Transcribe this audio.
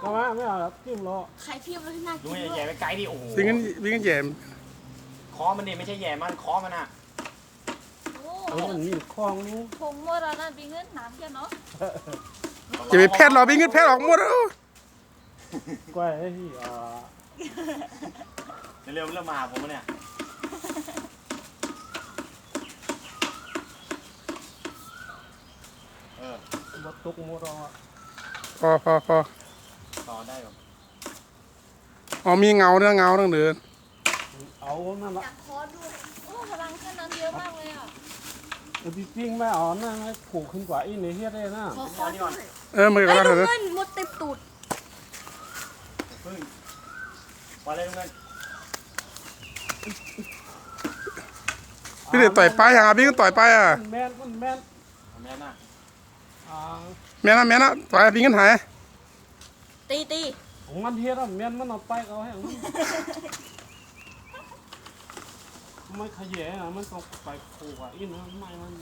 ก็ว่าไม่เอาแล้วจิ้มรอ ใครเทียบแล้วที่น่า ดู กิน แย่ไปไกลดิโอ้โห วิ่งกันแย่ม คอมันดิไม่ใช่แย่มันคอมันอ่ะ โอ้ มันมีคลองนู้ ผงโมรานะบิงเงินน้ำแค่เนาะ จะไปแพทย์เราวิ่งกันแพทย์ออกหมดแล้ว กล้วยไอ้ที่เร็วๆเริ่มมาผมเนี่ยบดตุกมรอ พอต่อได้หรอ อ๋อมีเงาเรื่องเงาต้องเดิน เอานั่นละ อยากคอด้วยโอ้พลังแค่นั้นเยอะมากเลยอ่ะ จริงๆไม่เอานั่นไม่ผูกขึ้นกว่าอีนี่เฮ็ดได้นะ ขอคอด้วย มันก็ ไอ้ แล้ว ลูก เถอะ เงินหมดเต็มตูด พึ่งมาเลยเงิน พี่เด็กต่อยไปอย่างพี่ก็ต่อยไปอ่ะ แม่นแม่น แม่น่ะ แม่นะต่อยวิ่งกันหาย ตี ของมันเฮ็ดอ่ะแม่นมันเอาไปเอาให้มันขยะอ่ะมันต้องไปผูกอ่ะอีนั่นไม่มัน